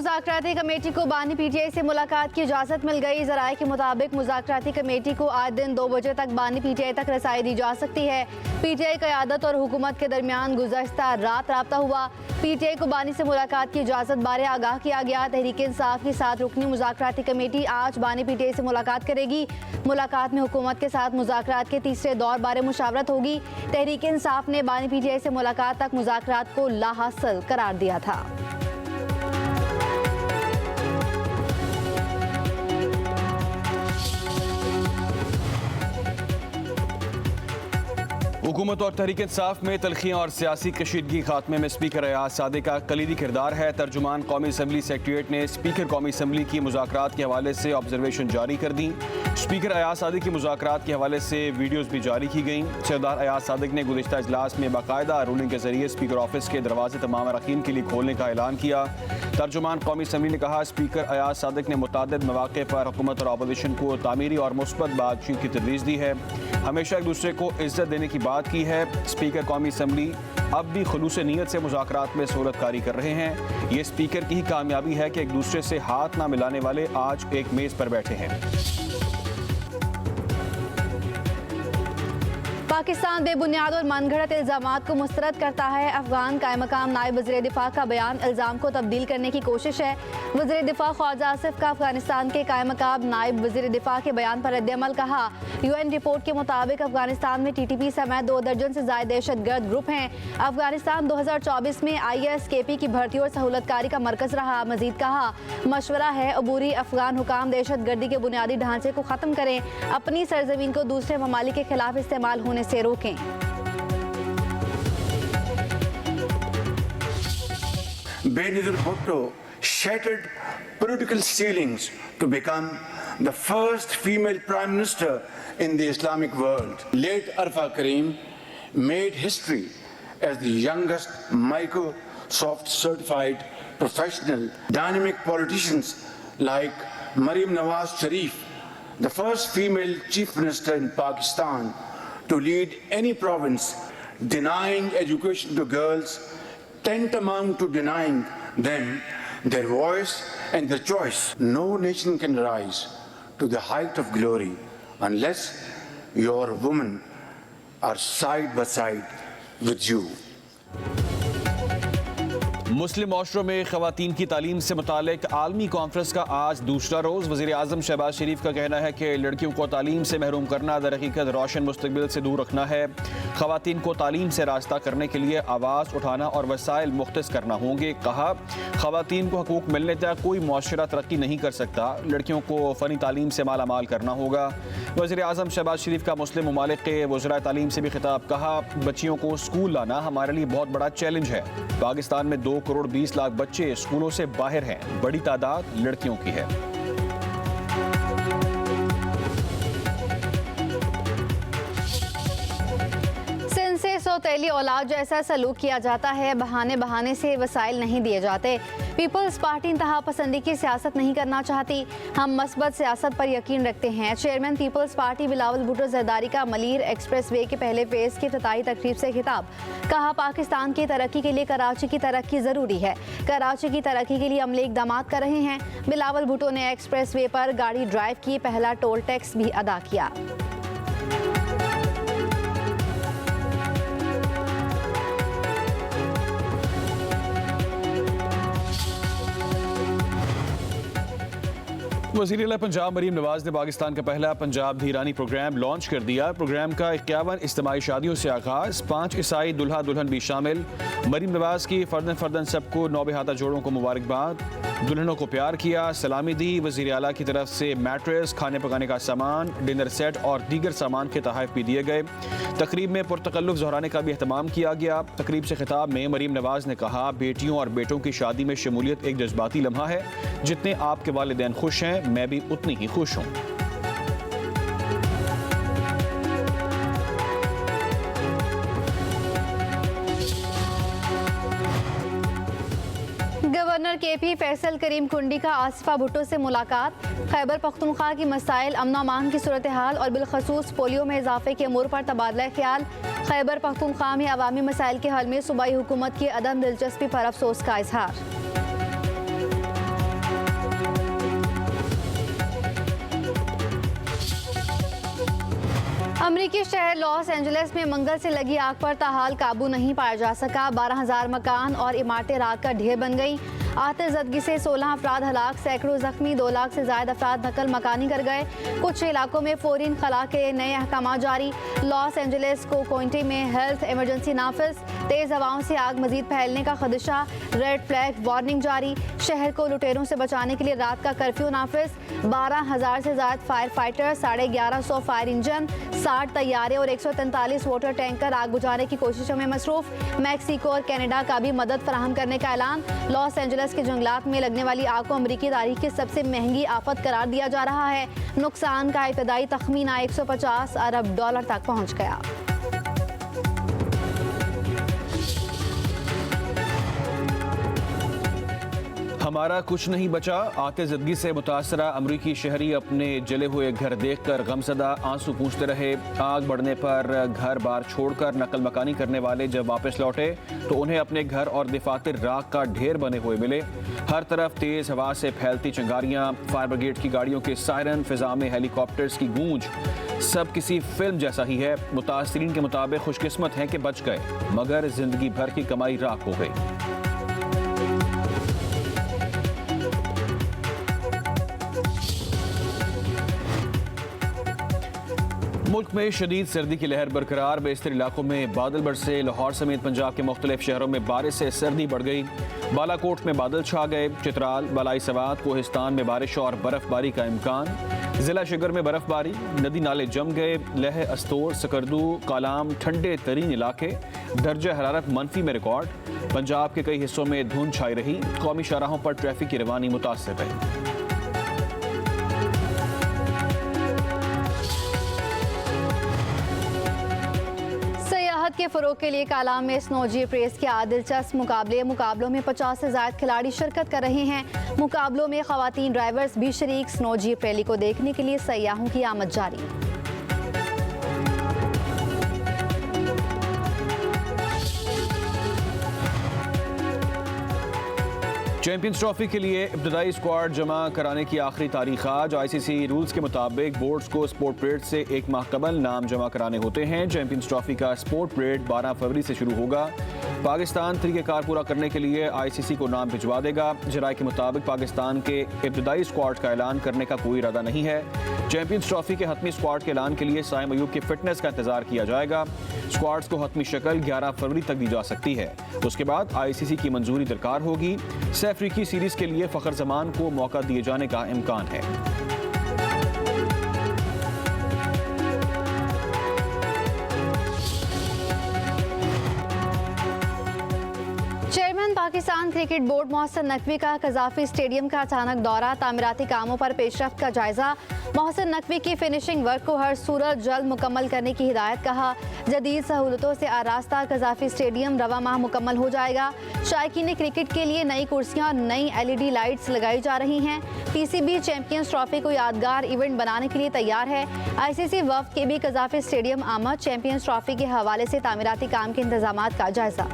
मुज़ाकराती committee को बानी PTI से मुलाकात की इजाज़त मिल गई। ज़राए के मुताबिक मुज़ाकराती कमेटी को आज दिन 2 बजे तक बानी पीटीआई तक रसाई दी जा सकती है। पीटीआई क़यादत और हुकूमत के दरमियान गुज़श्ता रात राब्ता हुआ। पीटीआई को बानी से मुलाकात की इजाज़त बारे आगाह किया गया। तहरीक इंसाफ की 7 रुकनी मुज़ाकराती कमेटी आज बानी पीटीआई से मुलाकात करेगी। मुलाकात में हुकूमत के साथ मुज़ाकरात के तीसरे दौर बारे मुशावरत होगी। तहरीक इंसाफ ने बानी पीटीआई से मुलाकात तक मुज़ाकरात को लाहासिल करार दिया था। हुकूमत और तहरीक इंसाफ में तलखियाँ और सियासी कशीदगी खात्मे में स्पीकर अयाज सादिक का कलीदी किरदार है। तर्जुमान कौमी असम्बली सेक्रेटरीट ने स्पीकर कौमी असम्बली की मुज़ाकरात के हवाले से ऑब्जर्वेशन जारी कर दी। स्पीकर अयाज सादिक की मुज़ाकरात के हवाले से वीडियोज़ भी जारी की गई। सरदार अयाज सादिक ने गुज़िश्ता इजलास में बाकायदा रूलिंग के जरिए स्पीकर ऑफिस के दरवाजे तमाम अरकान के लिए खोलने का ऐलान किया। तर्जुमान कौमी असम्बली ने कहा, स्पीकर अयाज सादिक ने मुतअद्दिद मौक़े पर हुकूमत और अपोजिशन को तामीरी और मुस्बत बातचीत की तजवीज़ दी है। हमेशा एक दूसरे को इज्जत देने की बात की है। स्पीकर कौमी असम्बली अब भी खुलूस नीयत से मुज़ाकरात में सूरतकारी कर रहे हैं। ये स्पीकर की ही कामयाबी है कि एक दूसरे से हाथ ना मिलाने वाले आज एक मेज़ पर बैठे हैं। पाकिस्तान बेबुनियाद और मनगढ़ंत इल्ज़ामात को मुस्तरद करता है। अफगान कायम-मकाम नायब वज़ीर दिफा का बयान इल्ज़ाम को तब्दील करने की कोशिश है। वज़ीर दिफा ख्वाजा आसिफ का अफगानिस्तान के कायम-मकाम नायब वज़ीर दिफा के बयान पर रद्द-ए-अमल। कहा, UN रिपोर्ट के मुताबिक अफगानिस्तान में TTP समेत 2 दर्जन से ज़ायद दहशतगर्द ग्रुप हैं। अफगानिस्तान 2024 में ISKP की भर्ती और सहूलतकारी का मरकज़ रहा। मजीद कहा, मशवरा है अबूरी अफगान हुकाम दहशतगर्दी के बुनियादी ढांचे को ख़त्म करें, अपनी सरजमीन को दूसरे ममालिक के खिलाफ इस्तेमाल होने से रोकें। Benazir Bhutto shattered political ceilings to become the first female prime minister in the Islamic world. Late Arfa Karim made history as the youngest Microsoft certified professional. Dynamic politicians like Maryam Nawaz Sharif, the first female chief minister in Pakistan to lead any province, denying education to girls, tantamount to denying them their voice and their choice. No nation can rise to the height of glory unless your women are side by side with you. मुस्लिम माशरों में ख़वातीन की तालीम से मुतालिक आलमी conference का आज दूसरा रोज़। वज़ीर आज़म शहबाज शरीफ का कहना है कि लड़कियों को तालीम से महरूम करना दरहकीकत रोशन मुस्तकबिल से दूर रखना है। ख़वातीन को तालीम से रास्ता करने के लिए आवाज़ उठाना और वसाइल मुख्तस करना होंगे। कहा, ख़वातीन को हकूक़ मिलने तक कोई मुआशरा तरक्की नहीं कर सकता। लड़कियों को फ़नी तालीम से माला माल करना होगा। वज़ीर आज़म शहबाज शरीफ का मुस्लिम ममालिक के वज़राए तालीम से भी खिताब। कहा, बच्चियों को स्कूल लाना हमारे लिए बहुत बड़ा चैलेंज है। पाकिस्तान में 2 करोड़ 20 लाख बच्चे स्कूलों से बाहर हैं। बड़ी तादाद लड़कियों की है। सौतेली औलाद जैसा सलूक किया जाता है। बहाने बहाने से वसाइल नहीं दिए जाते। पीपल्स पार्टी इंतहा पसंदी की सियासत नहीं करना चाहती। हम मस्बत सियासत पर यकीन रखते हैं। Chairman People's Party Bilawal Bhutto Zardari का मलीर एक्सप्रेस वे के पहले फेज की इफ्तिताही तकरीब से खिताब। कहा, पाकिस्तान की तरक्की के लिए कराची की तरक्की ज़रूरी है। कराची की तरक्की के लिए अमले इक़दाम कर रहे हैं। बिलावल भुट्टो ने एक्सप्रेस वे पर गाड़ी ड्राइव की, पहला टोल टैक्स भी अदा किया। वज़ीर-ए-आला पंजाब मरीम नवाज ने पाकिस्तान का पहला पंजाब धीरानी प्रोग्राम लॉन्च कर दिया। प्रोग्राम का 51 इज्तिमाई शादियों से आगाज़, 5 ईसाई दुल्हा दुल्हन भी शामिल। मरीम नवाज की फर्दन फर्दन सबको नौबहाता जोड़ों को मुबारकबाद। दुल्हनों को प्यार किया, सलामी दी। वज़ीर-ए-आला की तरफ से मैट्रेस, खाने पकाने का सामान, डिनर सेट और दीगर सामान के तोहफ़े भी दिए गए। तकरीब में पुरतकल्लुफ़ ज़हराने का भी एहतमाम किया गया। तकरीब से खिताब में मरीम नवाज ने कहा, बेटियों और बेटों की शादी में शमूलियत एक जज्बाती लम्हा है। जितने आपके वालिदैन खुश हैं, मैं भी उतनी ही खुश हूँ। गवर्नर KP फैसल करीम कुंडी का आसिफा भुट्टो से मुलाकात। खैबर पख्तूनख्वा की मसाइल, अमन अमान की सूरत हाल और बिलखसूस पोलियो में इजाफे के अमूर पर तबादला ख्याल। खैबर पख्तूनख्वा में अवामी मसाइल के हल में सूबाई हुकूमत की अदम दिलचस्पी पर अफसोस का इजहार। अमरीकी शहर लॉस एंजलिस में मंगल से लगी आग पर ताहाल काबू नहीं पाया जा सका। 12,000 मकान और इमारतें राख का ढेर बन गईं। आतिशज़दगी से 16 अफराद हलाक, सैकड़ों जख्मी, 2 लाख से ज्यादा अफराद नकल मकानी कर गए। कुछ इलाकों में फौरी खला के नए अहकाम जारी। लॉस एंजलिस को काउंटी में हेल्थ इमरजेंसी नाफिज। तेज हवाओं से आग मजीद फैलने का खदशा, रेड फ्लैग वार्निंग जारी। शहर को लुटेरों से बचाने के लिए रात का कर्फ्यू नाफिज। 12,000 से ज्यादा फायर फाइटर, 1150 फायर इंजन, 60 तैयारे और 143 वाटर टैंकर आग बुझाने की कोशिशों में मसरूफ। मैक्सिको और कनाडा का भी मदद फराहम करने का ऐलान। लॉस एंजलिस के जंगलात में लगने वाली आग को अमरीकी तारीख की सबसे महंगी आफत करार दिया जा रहा है। नुकसान का इब्तदाई तखमीना $150 अरब तक पहुंच गया। हमारा कुछ नहीं बचा। आतिशज़दगी से मुतासरा अमरीकी शहरी अपने जले हुए घर देखकर गमज़दा आंसू पूंछते रहे। आग बढ़ने पर घर बार छोड़कर नकल मकानी करने वाले जब वापस लौटे तो उन्हें अपने घर और दफातर राख का ढेर बने हुए मिले। हर तरफ तेज हवा से फैलती चिंगारियां, फायर ब्रिगेड की गाड़ियों के सायरन, फिजा में हेलीकॉप्टर्स की गूंज, सब किसी फिल्म जैसा ही है। मुतासरीन के मुताबिक खुशकिस्मत हैं कि बच गए, मगर जिंदगी भर की कमाई राख हो गई। मुल्क में शदीद सर्दी की लहर बरकरार। बेशतर इलाकों में बादल बरसे। लाहौर समेत पंजाब के मुख्तलिफ शहरों में बारिश से सर्दी बढ़ गई। बालाकोट में बादल छा गए। चित्राल, बलाई सवात, कोहिस्तान में बारिश और बर्फबारी का इम्कान। जिला शिगर में बर्फबारी, नदी नाले जम गए। लह, अस्तोर, सकरदू, कालाम ठंडे तरीन इलाके। दर्जा हरारत मनफी में रिकॉर्ड। पंजाब के कई हिस्सों में धुंध छाई रही। कौमी शाहराहों पर ट्रैफिक की रवानी मुतासर रही। के फ़रोग के लिए कालाम में स्नो जीप रेस के दिलचस्प मुकाबलों में 50 से ज्यादा खिलाड़ी शिरकत कर रहे हैं। मुकाबलों में खवातीन ड्राइवर्स भी शरीक। स्नो जीप रैली को देखने के लिए सयाहों की आमद जारी। चैंपियंस ट्रॉफी के लिए इब्तदाई स्क्वाड जमा कराने की आखिरी तारीख आज। आईसीसी रूल्स के मुताबिक बोर्ड्स को स्पोर्ट परेड से एक माह कबल नाम जमा कराने होते हैं। चैंपियंस ट्रॉफी का स्पोर्ट परेड 12 फरवरी से शुरू होगा। पाकिस्तान तरीक़ेकार पूरा करने के लिए आईसीसी को नाम भिजवा देगा। जराये के मुताबिक पाकिस्तान के इब्तदाई स्क्वाड का ऐलान करने का कोई इरादा नहीं है। चैंपियंस ट्रॉफी के हतमी स्क्वाड के ऐलान के लिए साइम अयूब की फिटनेस का इंतजार किया जाएगा। स्क्वाड्स को हतमी शक्ल 11 फरवरी तक दी जा सकती है। उसके बाद आईसीसी की मंजूरी दरकार होगी। अफ्रीकी सीरीज के लिए फखर जमान को मौका दिए जाने का इम्कान है। Chairman Pakistan cricket board Mohsin Naqvi का कज़ाफी स्टेडियम का अचानक दौरा। तामीराती कामों पर पेशरफ्त का जायजा। मोहसिन नकवी की फिनिशिंग वर्क को हर सूरत जल्द मुकम्मल करने की हिदायत। कहा, जदीद सहूलतों से आरास्ता कज़ाफी स्टेडियम रवा माह मुकम्मल हो जाएगा। शायकीन क्रिकेट के लिए नई कुर्सियां और नई LED लाइट्स लगाई जा रही हैं। PCB चैंपियंस ट्रॉफी को यादगार इवेंट बनाने के लिए तैयार है। ICC वफ्द के भी कज़ाफी स्टेडियम आमद। चैंपियंस ट्रॉफी के हवाले से तामीराती काम के इंतजामात का जायजा।